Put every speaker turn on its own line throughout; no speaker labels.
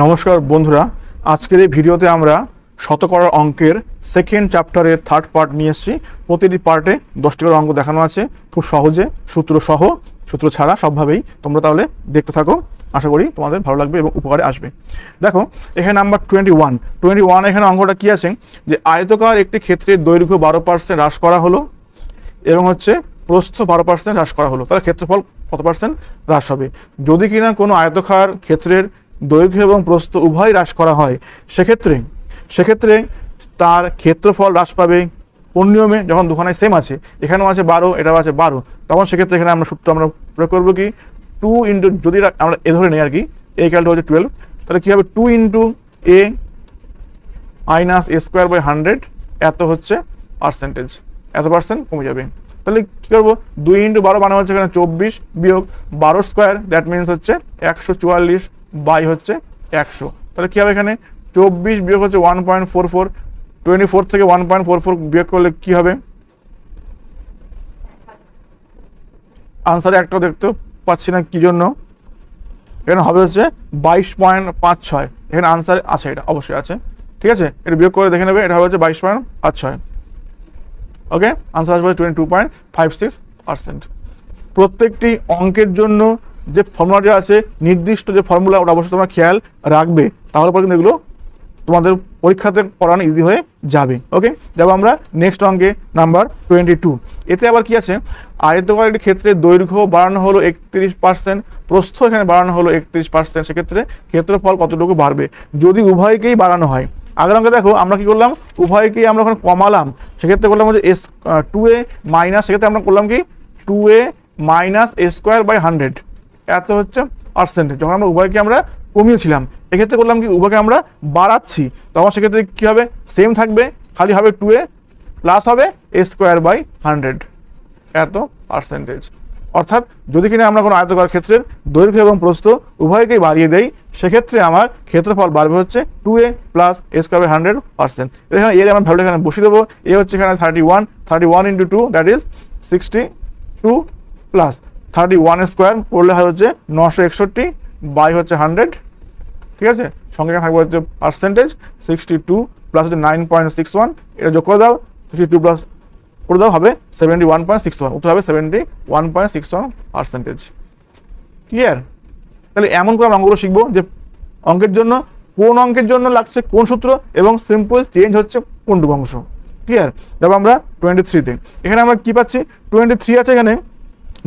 নমস্কার বন্ধুরা, আজকের এই ভিডিওতে আমরা শতকরার অঙ্কের সেকেন্ড চ্যাপ্টারের থার্ড পার্ট নিয়ে এসেছি। প্রতিটি পার্টে 10টি করে অঙ্ক দেখানো আছে, খুব সহজে সূত্র সহ, সূত্র ছাড়া সবভাবেই। তোমরা তাহলে দেখতে থাকো, আশা করি তোমাদের ভালো লাগবে এবং উপকারে আসবে। দেখো এখানে নাম্বার 21 এখানে অঙ্কটা কি আছে যে আয়তকার একটি ক্ষেত্রের দৈর্ঘ্য 12% হ্রাস করা হলো এবং হচ্ছে প্রস্থ 12% হ্রাস করা হলো, তাহলে ক্ষেত্রফল কত পার্সেন্ট হ্রাস হবে? যদি কিনা কোনো আয়তকার ক্ষেত্রের দৈর্ঘ্য এবং প্রস্থ উভয় হ্রাস করা হয়, সেক্ষেত্রে তার ক্ষেত্রফল হ্রাস পাবে কোন নিয়মে? যখন দুখানায় সেম আছে, এখানেও আছে 12, এটাও আছে 12, তখন সেক্ষেত্রে এখানে আমরা সূত্র প্রয়োগ করবো কি 2 ইন্টু, যদি আমরা এ ধরে নিই আর কি, এ ইকুয়াল হচ্ছে 12, তাহলে কী হবে 2 into a minus a square by 100, এত হচ্ছে পার্সেন্টেজ, এত পার্সেন্ট কমে যাবে। তাহলে কী করবো 2 ইন্টু 12 মানে হচ্ছে এখানে 24 বিয়োগ 12 স্কোয়ার, দ্যাট মিনস হচ্ছে 144 বাই হচ্ছে 100। তাহলে কী হবে এখানে 24 বিয়োগ হচ্ছে 1.44, 24 থেকে 1.44 বিয়োগ করলে কী হবে? আনসারে একটাও দেখতে পাচ্ছি না কি জন্য, এখানে হবে হচ্ছে 22.56। এখানে আনসার আছে, এটা অবশ্যই আছে, ঠিক আছে, এটা বিয়োগ করে দেখে নেবে, এটা হবে হচ্ছে 22.56। ওকে, আনসার আসবে 22.56%। প্রত্যেকটি অঙ্কের জন্য যে ফর্মুলাটি আছে, নির্দিষ্ট যে ফর্মুলা, ওটা অবশ্যই তোমরা খেয়াল রাখবে, তাহলে পরে কিন্তু এগুলো তোমাদের পরীক্ষাতে পড়ানো ইজি হয়ে যাবে। ওকে, যাবো আমরা নেক্সট অঙ্কে নাম্বার 22। এতে আবার কি আছে, আয়তকার একটি ক্ষেত্রে দৈর্ঘ্য বাড়ানো হলো 31%, প্রস্থ এখানে বাড়ানো হলো 31%, সেক্ষেত্রে ক্ষেত্রফল কতটুকু বাড়বে যদি উভয়কেই বাড়ানো হয়? আগের অঙ্কে দেখো আমরা কি করলাম, উভয়কেই আমরা ওখানে কমালাম, সেক্ষেত্রে করলাম হচ্ছে টু এ মাইনাস, সেক্ষেত্রে আমরা করলাম কি 2a minus a square by 100, এত হচ্ছে পার্সেন্টেজ। যখন আমরা উভয়কে আমরা কমিয়েছিলাম, এক্ষেত্রে করলাম কি উভয়কে আমরা বাড়াচ্ছি, তখন সেক্ষেত্রে কী হবে, সেম থাকবে, খালি হবে 2a প্লাস হবে এ স্কোয়ার বাই 100, এত পার্সেন্টেজ। অর্থাৎ যদি কিনা আমরা কোনো আয়তকার ক্ষেত্রের দৈর্ঘ্য এবং প্রস্থ উভয়কেই বাড়িয়ে দেই, সেক্ষেত্রে আমার ক্ষেত্রফল বাড়বে হচ্ছে 2a plus A square by 100%। এখানে এর আমার ভ্যালুটা এখানে বসিয়ে দেবো, এ হচ্ছে এখানে 31 into 2, that is 62 plus 31 square করলে হয় হচ্ছে 961 বাই হচ্ছে 100, ঠিক আছে, সঙ্গে থাকবে হচ্ছে পার্সেন্টেজ 62 প্লাস হচ্ছে 9.61, এটা যোগ করে দাও, 62 প্লাস করে দাও হবে 71.61, উত্তর হবে 71.61%। ক্লিয়ার? তাহলে এমন করে আমরা অঙ্কগুলো শিখবো যে অঙ্কের জন্য কোন অঙ্কের জন্য লাগছে কোন সূত্র এবং সিম্পল চেঞ্জ হচ্ছে কোনটুকু অংশ। ক্লিয়ার? যাবো আমরা 23-তে। এখানে আমরা কি পাচ্ছি, 23 আছে এখানে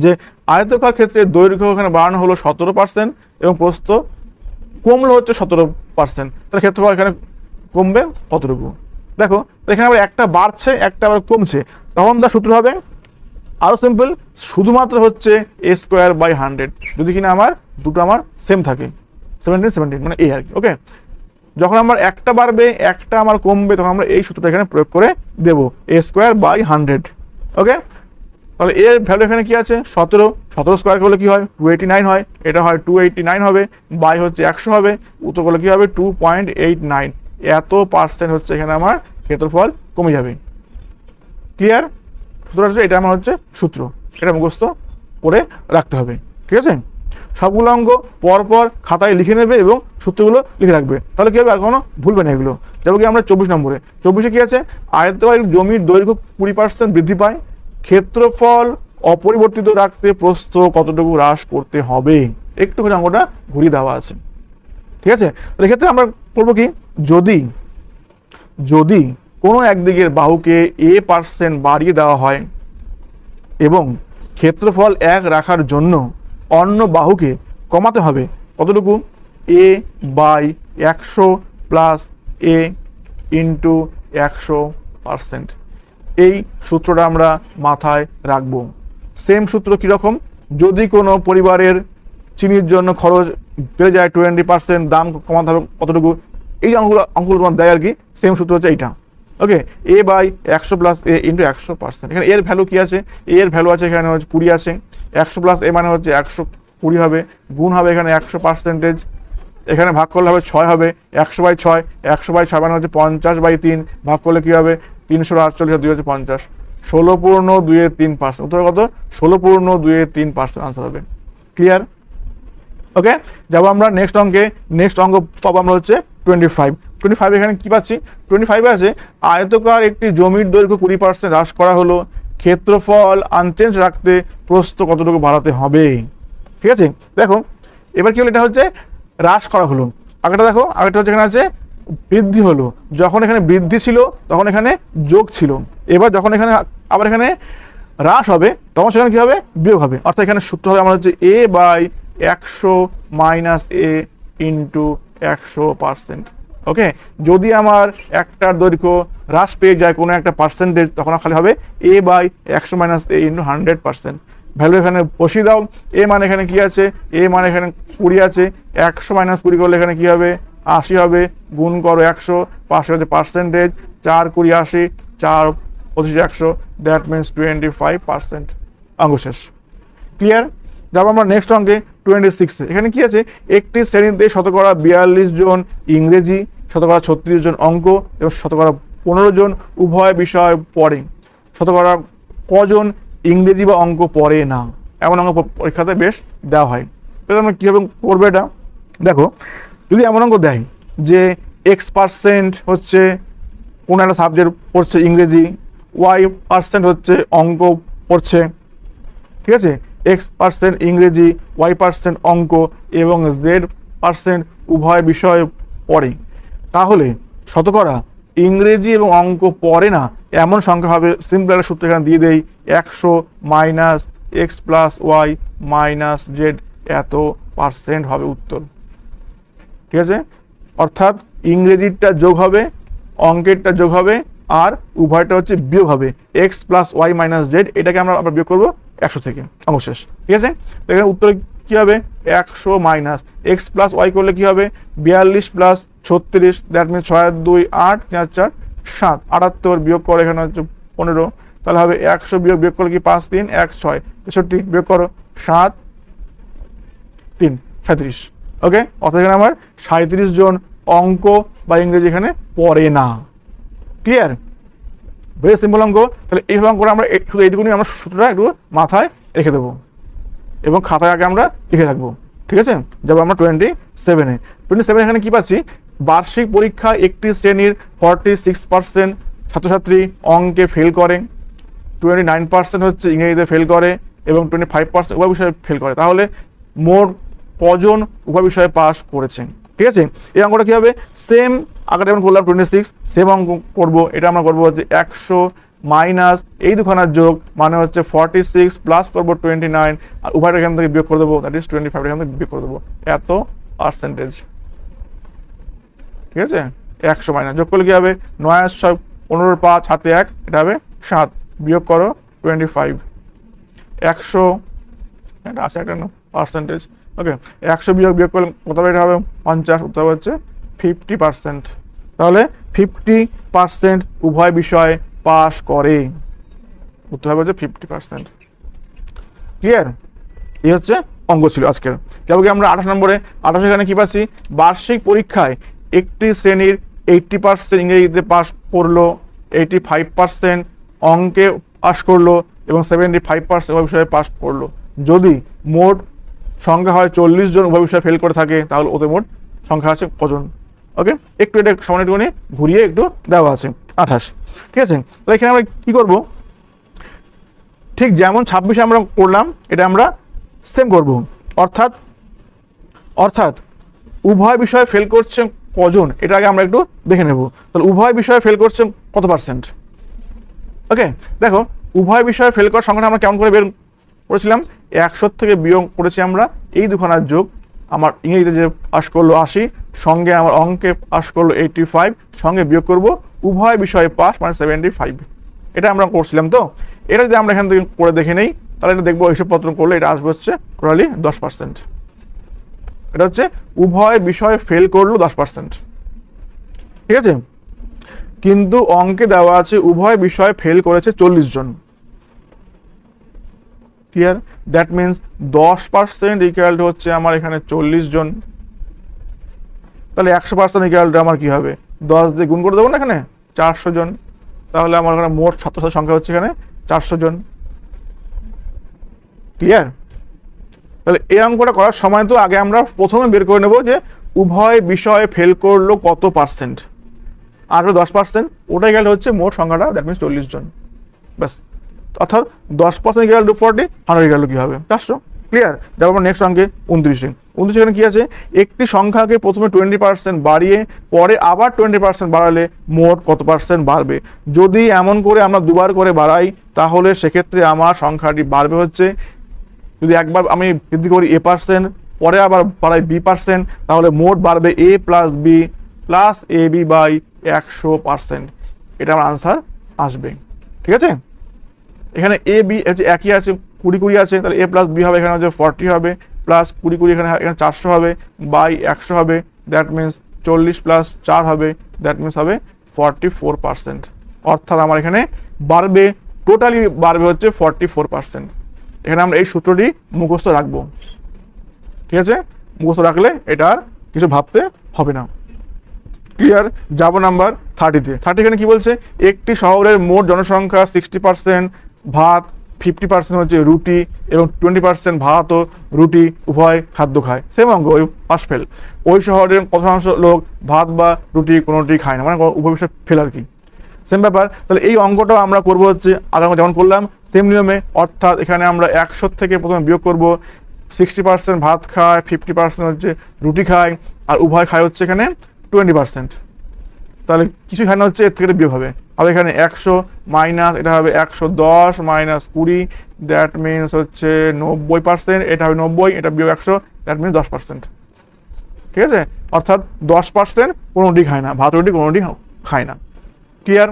যে আয়তকার ক্ষেত্রে দৈর্ঘ্য এখানে বাড়ানো হলো 17% এবং প্রস্থ কমলো হচ্ছে 17%, তাহলে ক্ষেত্রফল এখানে কমবে কতটুকু? দেখো এখানে আবার একটা বাড়ছে, একটা আবার কমছে, তখন তার সূত্র হবে আরও সিম্পল, শুধুমাত্র হচ্ছে এ স্কোয়ার বাই 100, যদি কিনা আমার দুটো আমার সেম থাকে 17 মানে এই আর কি। ওকে, যখন আমার একটা বাড়বে একটা আমার কমবে, তখন আমরা এই সূত্রটা এখানে প্রয়োগ করে দেবো, এ স্কোয়ার বাই 100। ওকে, তাহলে এর ভ্যালু এখানে কি আছে 17 স্কোয়ার করলে কি হয় 289 হয়, এটা হয় 289 হবে, বাই হচ্ছে 100 হবে, উত্তর করলে কি হবে 2.89, এত পার্সেন্ট হচ্ছে এখানে আমার ক্ষেত্রফল কমে যাবে। ক্লিয়ার? সূত্র হচ্ছে এটা আমার হচ্ছে সূত্র, এটা মুখস্থ করে রাখতে হবে, ঠিক আছে? সবগুলো অঙ্ক পরপর খাতায় লিখে নেবে এবং সূত্রগুলো লিখে রাখবে, তাহলে কি হবে আর কোনো ভুলবে না এগুলো। যাবো কি আমরা 24 নম্বরে। 24-এ কি আছে, আয়তকার জমির দৈর্ঘ্য 20% বৃদ্ধি পায়, ক্ষেত্রফল অপরিবর্তিত রাখতে প্রস্থ কতটুকু হ্রাস করতে হবে? একটু করে অঙ্কটা ঘুরিয়ে দেওয়া আছে, ঠিক আছে? তাহলে এক্ষেত্রে আমরা করবো কি, যদি কোনো একদিকের বাহুকে a% বাড়িয়ে দেওয়া হয় এবং ক্ষেত্রফল 1 রাখার জন্য অন্য বাহুকে কমাতে হবে কতটুকু, a by 100 plus a into 100%। এই সূত্রটা আমরা মাথায় রাখবো। সেম সূত্র কীরকম, যদি কোনো পরিবারের চিনির জন্য খরচ বেড়ে যায় 20%, দাম কমাতে হবে কতটুকু, এই অঙ্কগুলো তোমার দেয় আর কি। সেম সূত্র হচ্ছে এইটা। ওকে, এ বাই 100 প্লাস এ ইন্টু 100%। এখানে এর ভ্যালু কি আছে, এর ভ্যালু আছে এখানে হচ্ছে 20 আছে, 100 প্লাস এ মানে হচ্ছে 120 হবে, গুণ হবে এখানে 100%, এখানে ভাগ করলে হবে 6 হবে, 100/6, 100/6 মানে হচ্ছে 50/3, ভাগ করলে কি হবে 348, 2 হচ্ছে 50, 16.23%। উত্তর কত, 16.23% আনসার হবে। ক্লিয়ার? ওকে, যাবো আমরা নেক্সট অঙ্কে। নেক্সট অঙ্ক পাবো আমরা হচ্ছে 25। এখানে কি পাচ্ছি? 25 আছে আয়তকার একটি জমির দৈর্ঘ্য 20% হ্রাস করা হলো, ক্ষেত্রফল আনচেঞ্জ রাখতে প্রস্থ কতটুকু বাড়াতে হবে। ঠিক আছে, দেখো এবার কি হলো, এটা হচ্ছে হ্রাস করা হলো। আগেটা দেখো, আগেটা হচ্ছে এখানে আছে বৃদ্ধি হলো, যখন এখানে বৃদ্ধি ছিল তখন এখানে যোগ ছিল, এবার যখন এখানে আবার এখানে হ্রাস হবে তখন সেখানে কি হবে? বিয়োগ হবে। অর্থাৎ এখানে সূত্র হবে আমার হচ্ছে a by 100 minus a into 100%। Okay, যদি আমার একটার দৈর্ঘ্য হ্রাস পেয়ে যায় কোনো একটা পার্সেন্টেজ, তখন খালি হবে a by 100 minus a into 100%। Value এখানে বসিয়ে দাও। a মানে এখানে কি আছে? a মানে এখানে 20 আছে, 100 মাইনাস 20 করলে এখানে কি হবে? 80 হবে। গুণ করো 100, পাশে হচ্ছে পার্সেন্টেজ, 4 20 80, 4 25 100, দ্যাট মিনস 25%। অঙ্ক শেষ। ক্লিয়ার? যাবো আমরা নেক্সট অঙ্কে 26। এখানে কি আছে? একটি শ্রেণীতে শতকরা 42 জন ইংরেজি, শতকরা 36 জন অঙ্ক এবং শতকরা 15 জন উভয় বিষয় পড়ে। শতকরা কজন ইংরেজি বা অঙ্ক পড়ে না? এমন অঙ্ক পরীক্ষাতে বেশ দেওয়া হয়। তাহলে আমরা কীভাবে করবো এটা? দেখো, যদি এমন অঙ্ক দেয় যে X% হচ্ছে কোনো একটা সাবজেক্ট পড়ছে ইংরেজি, Y% হচ্ছে অঙ্ক পড়ছে, ঠিক আছে, X% ইংরেজি, Y% অঙ্ক এবং Z% উভয় বিষয় পড়ে, তাহলে শতকরা ইংরেজি এবং অঙ্ক পড়ে না এমন সংখ্যা হবে, সিম্পল একটা সূত্র এখানে দিয়ে দেই, 100 minus X plus Y minus Z এত পার্সেন্ট হবে উত্তর। ঠিক আছে, অর্থাৎ ইংরেজিটা যোগ হবে, অঙ্কেরটা যোগ হবে, আর উভয়টা হচ্ছে বিয়োগ হবে। X plus y minus z, এটাকে আমরা আবার বিয়োগ করবো 100 থেকে। অঙ্ক শেষ। ঠিক আছে, তো এখানে উত্তরে কী হবে? 100 মাইনাস X প্লাস ওয়াই করলে কী হবে? 42 প্লাস 36, দ্যাট মিনস 6 আর 2 8, 3 আর 4 7, 78 বিয়োগ করে এখানে হচ্ছে 15, তাহলে হবে 100 বিয়োগ করলে কি 5 3 1 6 63, বিয়োগ করো 7 3 37। ওকে, অর্থাৎ এখানে আমার 37 জন অঙ্ক বা ইংরেজি এখানে পড়ে না। ক্লিয়ার? ভেরি সিম্পল অঙ্ক। তাহলে এই অঙ্ক আমরা শুধু এইটুকুনি আমরা সূত্রটা একটু মাথায় রেখে দেবো এবং খাতায় আগে আমরা লিখে রাখবো। ঠিক আছে, যাবো আমরা 27 এখানে কি পাচ্ছি? বার্ষিক পরীক্ষায় একটি শ্রেণীর 46% ছাত্রছাত্রী অঙ্কে ফেল করে, 29% হচ্ছে ইংরেজিতে ফেল করে এবং 25% উভয় বিষয়ে ফেল করে, তাহলে মোট কজন উভয় বিষয়ে পাস করেছে? ঠিক আছে, এই অঙ্কটা কী হবে? সেম আগে যেমন করলাম 26, সেম অঙ্ক করবো। এটা আমরা করবো হচ্ছে 100 মাইনাস এই দুখানার যোগ মানে হচ্ছে 46 প্লাস করবো 29, আর উভয়টা এখান থেকে বিয়োগ করে দেবো, দ্যাট ইজ 25 এখান থেকে বিয়োগ করে দেবো, এত পার্সেন্টেজ। ঠিক আছে, 100 মাইনাস যোগ করলে কী হবে? 9 আর 6 15 5 হাতে 1, এটা হবে 7, বিয়োগ করো 25, 100 এটা আছে একটা পার্সেন্টেজ। ওকে, 100 বিয়োগ করলে কত হবে? এটা হবে 50, উত্তর হচ্ছে 50%। তাহলে 50% উভয় বিষয়ে পাস করে, উত্তর হবে হচ্ছে 50%। ক্লিয়ার? এই হচ্ছে অঙ্ক ছিল আজকের। কেবল কি আমরা 28 নম্বরে 28 এখানে কি পাচ্ছি? বার্ষিক পরীক্ষায় একটি শ্রেণীর 80% ইংরেজিতে পাস করলো, 85% অঙ্কে পাস করলো এবং 75% উভয় বিষয়ে পাস করলো। যদি মোট সংখ্যা হয় 40 জন উভয় বিষয়ে ফেল করে থাকে, তাহলে ওদের মোট সংখ্যা আছে কজন? ওকে, একটু এটা সামনে একটুখানি ঘুরিয়ে একটু দেওয়া আছে 28। ঠিক আছে, তো এখানে আমরা কী করবো? ঠিক যেমন 26 আমরা করলাম, এটা আমরা সেম করব। অর্থাৎ উভয় বিষয়ে ফেল করছে কজন, এটা আগে আমরা একটু দেখে নেব। তাহলে উভয় বিষয়ে ফেল করছে কত পার্সেন্ট? ওকে, দেখো উভয় বিষয়ে ফেল করার সংখ্যাটা আমরা কেমন করে বের করেছিলাম? 100 থেকে বিয়োগ করেছি আমরা এই দুখানার যোগ। আমার ইংরেজিতে যে পাস করলো 80, সঙ্গে আমার অঙ্কে পাস করলো 85, সঙ্গে বিয়োগ করব উভয় বিষয়ে পাস মানে 75। এটা আমরা করছিলাম। তো এটা যদি আমরা এখান থেকে করে দেখে নেই, তাহলে এটা দেখবো হিসাবপত্র করলে এটা আসবে হচ্ছে টোটালি 10%। এটা হচ্ছে উভয় বিষয়ে ফেল করলো 10%। ঠিক আছে, কিন্তু অঙ্কে দেওয়া আছে উভয় বিষয়ে ফেল করেছে 40 জন। Clear? That means 10% equal to হচ্ছে আমার এখানে 40 জন। তাহলে 100% ইকুয়াল টু আমার কি হবে? 10 দিয়ে গুণ করে দেবো না এখানে, 400 জন। তাহলে আমার এখানে মোট ছাত্রছাত্রীর সংখ্যা হচ্ছে এখানে 400 জন। ক্লিয়ার? তাহলে এই অঙ্কটা করার সময় তো আগে আমরা প্রথমে বের করে নেব যে উভয় বিষয়ে ফেল করলো কত পার্সেন্ট, আর 10%, ওটাই গেলে হচ্ছে মোট সংখ্যাটা, দ্যাট মিনস 40 জন। ব্যাস, অর্থাৎ 10% গেল 240, 100 গেল কি হবে 400। ক্লিয়ার? যাবো আমরা নেক্সট অঙ্কে 29। এখানে কি আছে, একটি সংখ্যাকে প্রথমে 20% বাড়িয়ে পরে আবার 20% বাড়ালে মোট কত পার্সেন্ট বাড়বে। যদি এমন করে আমরা দুবার করে বাড়াই তাহলে সেক্ষেত্রে আমার সংখ্যাটি বাড়বে হচ্ছে, যদি একবার আমি বৃদ্ধি করি a%, পরে আবার বাড়াই b%, তাহলে মোট বাড়বে a plus b plus ab by 100%। এটা আমার আনসার আসবে। ঠিক আছে, এখানে এ বি হচ্ছে একই আছে, 20 আছে, তাহলে a প্লাস বি হবে এখানে হচ্ছে 40 হবে, প্লাস 20 এখানে 400 হবে, বাই 100 হবে, দ্যাট মিনস 40 প্লাস 4 হবে, দ্যাট মিনস হবে 44%। অর্থাৎ আমার এখানে বাড়বে, টোটালি বাড়বে হচ্ছে 44%। এখানে আমরা এই সূত্রটি মুখস্থ রাখবো। ঠিক আছে, মুখস্থ রাখলে এটা আর কিছু ভাবতে হবে না। ক্লিয়ার? যাব নাম্বার 30-তে। 30 এখানে কি বলছে, একটি শহরের মোট জনসংখ্যা 60% ভাত, 50% হচ্ছে রুটি এবং 20% ভাত ও রুটি উভয় খাদ্য খায়। সেম অঙ্ক, ওই পাস ফেল। ওই শহরের কত শতাংশ লোক ভাত বা রুটি কোনোটি খায় না, মানে উভয় বিষয় ফেল আর কি। সেম ব্যাপার। তাহলে এই অঙ্কটাও আমরা করবো হচ্ছে আর আমরা যেমন করলাম সেম নিয়মে, অর্থাৎ এখানে আমরা 100 থেকে প্রথমে বিয়োগ করব, 60% ভাত খায়, 50% হচ্ছে রুটি খায়, আর উভয় খায় হচ্ছে এখানে 20%। তাহলে কিছু এখানে হচ্ছে এর থেকে বিয়োগ হবে, এখানে 100 মাইনাস এটা হবে 110 মাইনাস 20, দ্যাট মিনস হচ্ছে 90%, এটা হবে 90, এটা বিয়োগ 100, দ্যাট মিনস 10%। ঠিক আছে, অর্থাৎ 10% কোনোটি খায় না, ভাত রুটি কোনোটি খায় না। ক্লিয়ার?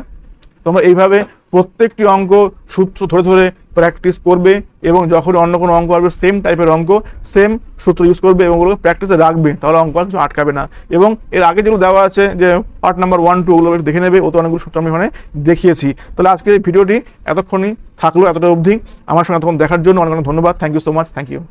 তোমরা এইভাবে প্রত্যেকটি অঙ্ক সূত্র ধরে ধরে প্র্যাকটিস করবে, এবং যখন অন্য কোনো অঙ্ক আসবে সেম টাইপের অঙ্ক সেম সূত্র ইউজ করবে এবং ওগুলো প্র্যাকটিসে রাখবে, তাহলে অঙ্ক কিছু আটকাবে না। এবং এর আগে যেগুলো দেওয়া আছে যে পার্ট নাম্বার 1, 2 ওগুলো দেখে নেবে, ও তো অনেকগুলো সূত্র আমি ওখানে দেখিয়েছি। তাহলে আজকের এই ভিডিওটি এতক্ষণই থাকলো, এতটা অবধি। আমার সঙ্গে এতক্ষণ দেখার জন্য অনেক অনেক ধন্যবাদ। Thank you so much, thank you.